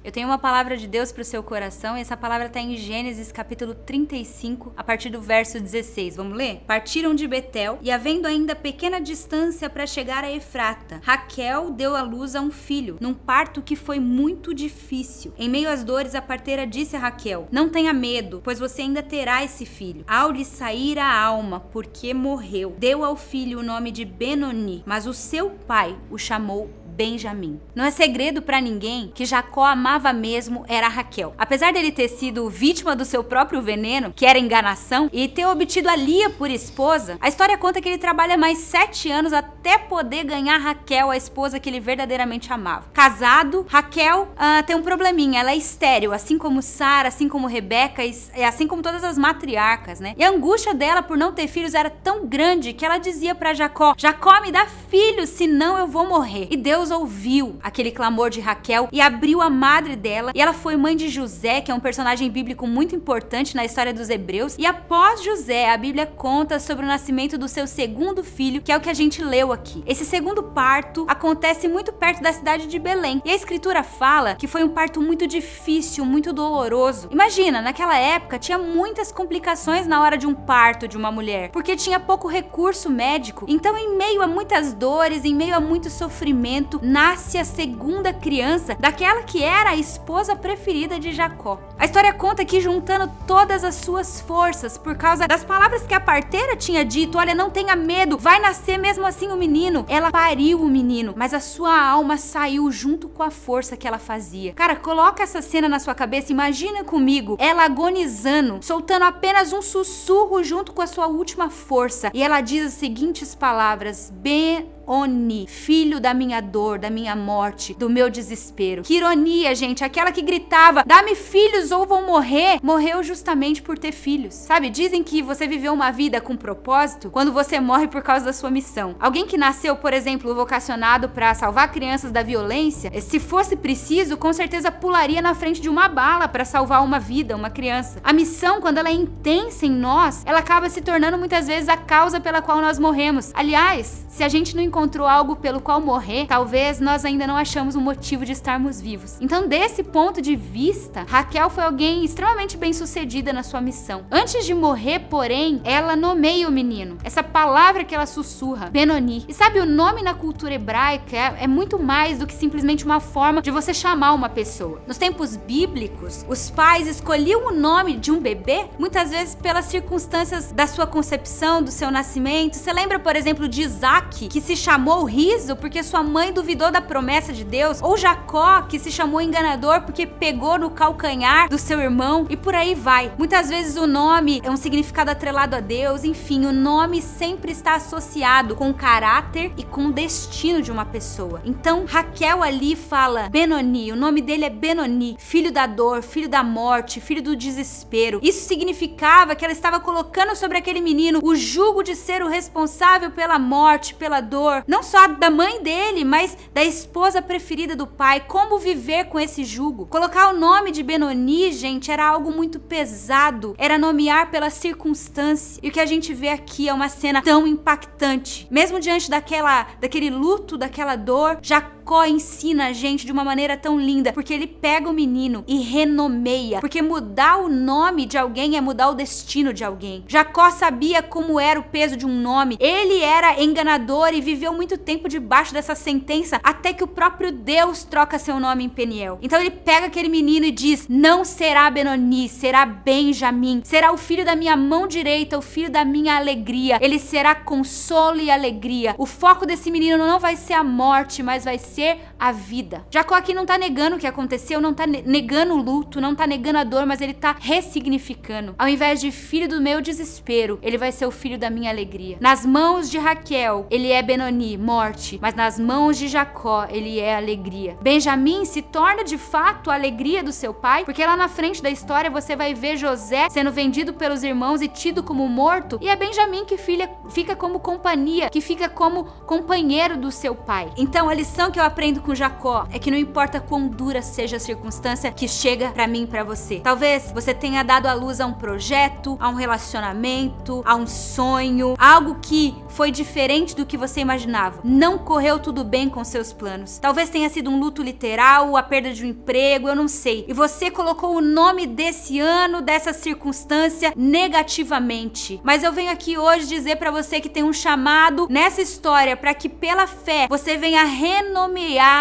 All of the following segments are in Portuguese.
Eu tenho uma palavra de Deus para o seu coração e essa palavra está em Gênesis capítulo 35, a partir do verso 16. Vamos ler? Partiram de Betel e, havendo ainda pequena distância para chegar a Efrata, Raquel deu à luz a um filho, num parto que foi muito difícil. Em meio às dores, a parteira disse a Raquel: não tenha medo, pois você ainda terá esse filho. Ao lhe sair a alma, porque morreu, deu ao filho o nome de Benoni, mas o seu pai o chamou Benjamim. Não é segredo pra ninguém que Jacó amava mesmo era a Raquel. Apesar dele ter sido vítima do seu próprio veneno, que era enganação, e ter obtido a Lia por esposa, a história conta que ele trabalha mais 7 anos até poder ganhar Raquel, a esposa que ele verdadeiramente amava. Casado, Raquel tem um probleminha, ela é estéril, assim como Sara, assim como Rebeca, e assim como todas as matriarcas, né? E a angústia dela por não ter filhos era tão grande que ela dizia pra Jacó: Jacó, me dá filhos, senão eu vou morrer. E Deus ouviu aquele clamor de Raquel e abriu a madre dela, e ela foi mãe de José, que é um personagem bíblico muito importante na história dos hebreus. E após José, a Bíblia conta sobre o nascimento do seu segundo filho, que é o que a gente leu aqui. Esse segundo parto acontece muito perto da cidade de Belém, e a escritura fala que foi um parto muito difícil, muito doloroso. Imagina, naquela época tinha muitas complicações na hora de um parto de uma mulher, porque tinha pouco recurso médico. Então, em meio a muitas dores, em meio a muito sofrimento, nasce a segunda criança daquela que era a esposa preferida de Jacó. A história conta que, juntando todas as suas forças, por causa das palavras que a parteira tinha dito: olha, não tenha medo, vai nascer mesmo assim o menino, ela pariu o menino, mas a sua alma saiu junto com a força que ela fazia. Cara, coloca essa cena na sua cabeça, imagina comigo, ela agonizando, soltando apenas um sussurro junto com a sua última força, e ela diz as seguintes palavras: Benoni, filho da minha dor, da minha morte, do meu desespero. Que ironia, gente, aquela que gritava: dá-me filhos ou vou morrer, morreu justamente por ter filhos. Sabe, dizem que você viveu uma vida com propósito quando você morre por causa da sua missão. Alguém que nasceu, por exemplo, vocacionado para salvar crianças da violência, se fosse preciso, com certeza pularia na frente de uma bala para salvar uma vida, uma criança. A missão, quando ela é intensa em nós, ela acaba se tornando muitas vezes a causa pela qual nós morremos. Aliás, se a gente não encontrou algo pelo qual morrer, talvez nós ainda não achamos um motivo de estarmos vivos. Então, desse ponto de vista, Raquel foi alguém extremamente bem-sucedida na sua missão. Antes de morrer, porém, ela nomeia o menino. Essa palavra que ela sussurra, Benoni. E sabe, o nome na cultura hebraica é muito mais do que simplesmente uma forma de você chamar uma pessoa. Nos tempos bíblicos, os pais escolhiam o nome de um bebê, muitas vezes pelas circunstâncias da sua concepção, do seu nascimento. Você lembra, por exemplo, de Isaac, que se chamou Riso porque sua mãe duvidou da promessa de Deus? Ou Jacó, que se chamou enganador porque pegou no calcanhar do seu irmão? E por aí vai. Muitas vezes o nome é um significado atrelado a Deus. Enfim, o nome sempre está associado com o caráter e com o destino de uma pessoa. Então, Raquel ali fala Benoni, o nome dele é Benoni, filho da dor, filho da morte, filho do desespero. Isso significava que ela estava colocando sobre aquele menino o jugo de ser o responsável pela morte, pela dor, não só da mãe dele, mas da esposa preferida do pai. Como viver com esse jugo? Colocar o nome de Benoni, gente, era algo muito pesado, era nomear pela circunstância. E o que a gente vê aqui é uma cena tão impactante. Mesmo diante daquele luto, daquela dor, Jacó ensina a gente de uma maneira tão linda, porque ele pega o menino e renomeia, porque mudar o nome de alguém é mudar o destino de alguém. Jacó sabia como era o peso de um nome. Ele era enganador e viveu muito tempo debaixo dessa sentença, até que o próprio Deus troca seu nome em Peniel. Então ele pega aquele menino e diz: não será Benoni, será Benjamim, será o filho da minha mão direita, o filho da minha alegria. Ele será consolo e alegria. O foco desse menino não vai ser a morte, mas vai ser a vida. Jacó aqui não tá negando o que aconteceu, não tá negando o luto, não tá negando a dor, mas ele tá ressignificando. Ao invés de filho do meu desespero, ele vai ser o filho da minha alegria. Nas mãos de Raquel, ele é Benoni, morte, mas nas mãos de Jacó, ele é alegria. Benjamim se torna de fato a alegria do seu pai, porque lá na frente da história você vai ver José sendo vendido pelos irmãos e tido como morto, e é Benjamim que fica como companhia, que fica como companheiro do seu pai. Então a lição que que eu aprendo com Jacó é que não importa quão dura seja a circunstância que chega pra mim e pra você. Talvez você tenha dado à luz a um projeto, a um relacionamento, a um sonho, algo que foi diferente do que você imaginava. Não correu tudo bem com seus planos. Talvez tenha sido um luto literal, a perda de um emprego, eu não sei. E você colocou o nome desse ano, dessa circunstância, negativamente. Mas eu venho aqui hoje dizer pra você que tem um chamado nessa história para que pela fé você venha renomear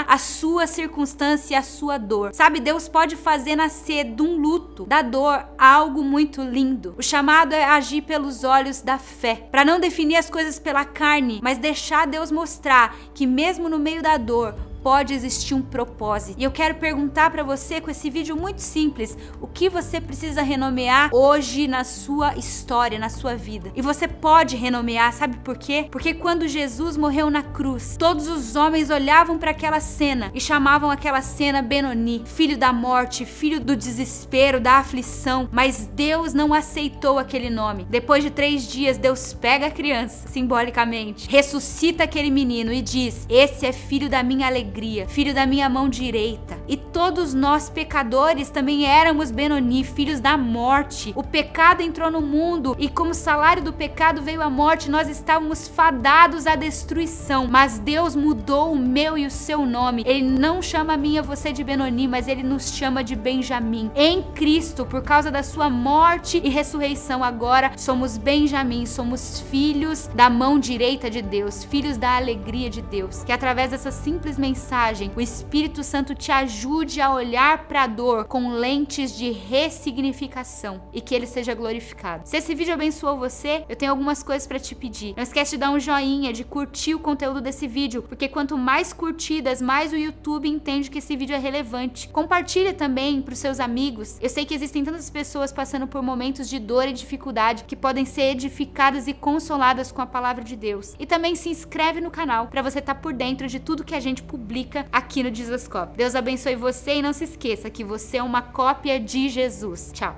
a sua circunstância e a sua dor. Sabe, Deus pode fazer nascer de um luto, da dor, algo muito lindo. O chamado é agir pelos olhos da fé, para não definir as coisas pela carne, mas deixar Deus mostrar que mesmo no meio da dor pode existir um propósito. E eu quero perguntar para você com esse vídeo muito simples, o que você precisa renomear hoje na sua história, na sua vida. E você pode renomear, sabe por quê? Porque quando Jesus morreu na cruz, todos os homens olhavam para aquela cena e chamavam aquela cena Benoni, filho da morte, filho do desespero, da aflição, mas Deus não aceitou aquele nome. Depois de 3 dias, Deus pega a criança, simbolicamente, ressuscita aquele menino e diz: esse é filho da minha alegria, filho da minha mão direita. E todos nós pecadores também éramos Benoni, filhos da morte. O pecado entrou no mundo e como salário do pecado veio a morte, nós estávamos fadados à destruição. Mas Deus mudou o meu e o seu nome. Ele não chama a mim e a você de Benoni, mas ele nos chama de Benjamim. Em Cristo, por causa da sua morte e ressurreição, agora somos Benjamim, somos filhos da mão direita de Deus, filhos da alegria de Deus. Que através dessa simples mensagem, o Espírito Santo te ajude a olhar para a dor com lentes de ressignificação e que ele seja glorificado. Se esse vídeo abençoou você, eu tenho algumas coisas para te pedir. Não esquece de dar um joinha, de curtir o conteúdo desse vídeo, porque quanto mais curtidas, mais o YouTube entende que esse vídeo é relevante. Compartilha também para os seus amigos. Eu sei que existem tantas pessoas passando por momentos de dor e dificuldade que podem ser edificadas e consoladas com a palavra de Deus. E também se inscreve no canal para você estar por dentro de tudo que a gente publica aqui no Jesuscope. Deus abençoe você e não se esqueça que você é uma cópia de Jesus. Tchau!